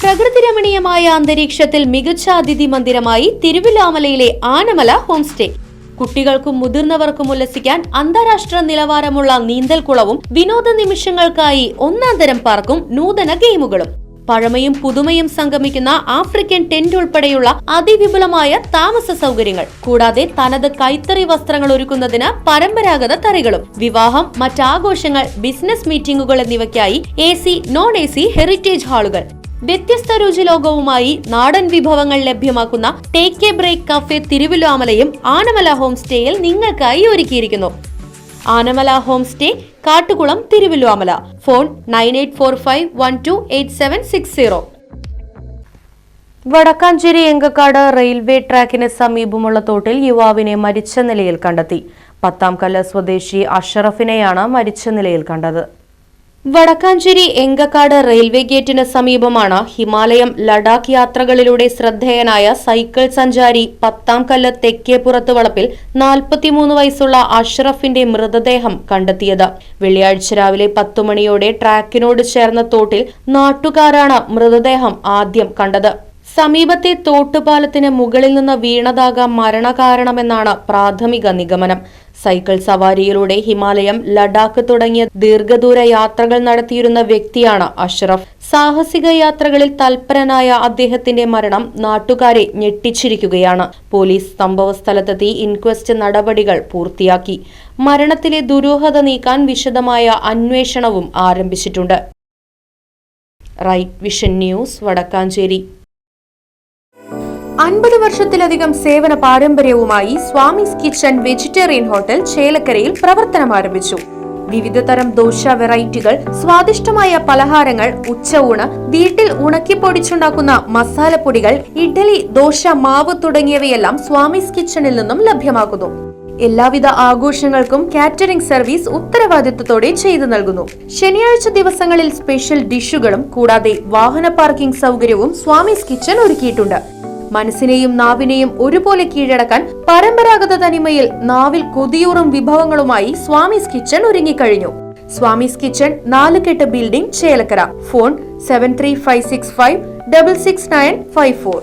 പ്രകൃതിരമണീയമായ അന്തരീക്ഷത്തിൽ മികച്ച അതിഥി മന്ദിരമായി തിരുവിലാമലയിലെ ആനമല ഹോം സ്റ്റേ. കുട്ടികൾക്കും മുതിർന്നവർക്കും ഉല്ലസിക്കാൻ അന്താരാഷ്ട്ര നിലവാരമുള്ള നീന്തൽക്കുളവും വിനോദ നിമിഷങ്ങൾക്കായി ഒന്നാന്തരം പാർക്കും നൂതന ഗെയിമുകളും. പഴമയും പുതുമയും സംഗമിക്കുന്ന ആഫ്രിക്കൻ ടെന്റ് ഉൾപ്പെടെയുള്ള അതിവിപുലമായ താമസ സൗകര്യങ്ങൾ, കൂടാതെ തനത് കൈത്തറി വസ്ത്രങ്ങൾ ഒരുക്കുന്നതിന് പരമ്പരാഗത തറികളും. വിവാഹം, മറ്റാഘോഷങ്ങൾ, ബിസിനസ് മീറ്റിംഗുകൾ എന്നിവയ്ക്കായി AC, നോൺ AC ഹെറിറ്റേജ് ഹാളുകൾ. വ്യത്യസ്ത രുചിലോകവുമായി നാടൻ വിഭവങ്ങൾ ലഭ്യമാക്കുന്ന ടേക്ക് എ ബ്രേക്ക് കഫേ തിരുവിലാമലയും ആനമല ഹോം സ്റ്റേയിൽ നിങ്ങൾക്കായി ഒരുക്കിയിരിക്കുന്നു. Anamala home stay, Kattukulam, Thiruvilwamala. Phone 9845128760. Vadakkanchery Engakkad railway ട്രാക്കിന് സമീപമുള്ള തോട്ടിൽ യുവാവിനെ മരിച്ച നിലയിൽ കണ്ടെത്തി. പത്താംകല്ല് സ്വദേശി അഷറഫിനെയാണ് മരിച്ച നിലയിൽ കണ്ടത്. വടക്കാഞ്ചേരി എങ്കക്കാട് റെയിൽവേ ഗേറ്റിന് സമീപമാണ് ഹിമാലയം, ലഡാക്ക് യാത്രകളിലൂടെ ശ്രദ്ധേയനായ സൈക്കിൾ സഞ്ചാരി പത്താംകല്ല് തെക്കേപ്പുറത്ത് വളപ്പിൽ 43 വയസ്സുള്ള അഷ്റഫിന്റെ മൃതദേഹം കണ്ടെത്തിയത്. വെള്ളിയാഴ്ച രാവിലെ 10 മണിയോടെ ട്രാക്കിനോട് ചേർന്ന തോട്ടിൽ നാട്ടുകാരാണ് മൃതദേഹം ആദ്യം കണ്ടത്. സമീപത്തെ തോട്ടുപാലത്തിന് മുകളിൽ നിന്ന് വീണതാകാം മരണകാരണമെന്നാണ് പ്രാഥമിക നിഗമനം. സൈക്കിൾ സവാരിയിലൂടെ ഹിമാലയം, ലഡാക്ക് തുടങ്ങിയ ദീർഘദൂര യാത്രകൾ നടത്തിയിരുന്ന വ്യക്തിയാണ് അഷ്റഫ്. സാഹസിക യാത്രകളിൽ തൽപരനായ അദ്ദേഹത്തിന്റെ മരണം നാട്ടുകാരെ ഞെട്ടിച്ചിരിക്കുകയാണ്. പോലീസ് സംഭവസ്ഥലത്തെത്തി ഇൻക്വസ്റ്റ് നടപടികൾ പൂർത്തിയാക്കി. മരണത്തിലെ ദുരൂഹത നീക്കാൻ വിശദമായ അന്വേഷണവും ആരംഭിച്ചിട്ടുണ്ട്. Right vision news, Vadakkanchery. 50 വർഷത്തിലധികം സേവന പാരമ്പര്യവുമായി സ്വാമീസ് കിച്ചൺ വെജിറ്റേറിയൻ ഹോട്ടൽ ചേലക്കരയിൽ പ്രവർത്തനം ആരംഭിച്ചു. വിവിധ തരം ദോശ വെറൈറ്റികൾ, സ്വാദിഷ്ടമായ പലഹാരങ്ങൾ, ഉച്ചയൂണ്, വീട്ടിൽ ഉണക്കിപ്പൊടിച്ചുണ്ടാക്കുന്ന മസാലപ്പൊടികൾ, ഇഡ്ഡലി, ദോശ മാവ് തുടങ്ങിയവയെല്ലാം സ്വാമീസ് കിച്ചണിൽ നിന്നും ലഭ്യമാക്കുന്നു. എല്ലാവിധ ആഘോഷങ്ങൾക്കും കാറ്ററിംഗ് സർവീസ് ഉത്തരവാദിത്വത്തോടെ ചെയ്തു നൽകുന്നു. ശനിയാഴ്ച ദിവസങ്ങളിൽ സ്പെഷ്യൽ ഡിഷുകളും കൂടാതെ വാഹന പാർക്കിംഗ് സൗകര്യവും സ്വാമീസ് കിച്ചൺ ഒരുക്കിയിട്ടുണ്ട്. മനസ്സിനെയും നാവിനെയും ഒരുപോലെ കീഴടക്കാൻ പരമ്പരാഗത തനിമയിൽ നാവിൽ കൊതിയൂറും വിഭവങ്ങളുമായി സ്വാമീസ് കിച്ചൺ ഒരുങ്ങിക്കഴിഞ്ഞു. സ്വാമീസ് കിച്ചൺ 4 കെട്ട് ബിൽഡിംഗ്, ചേലക്കര. ഫോൺ 7356566954.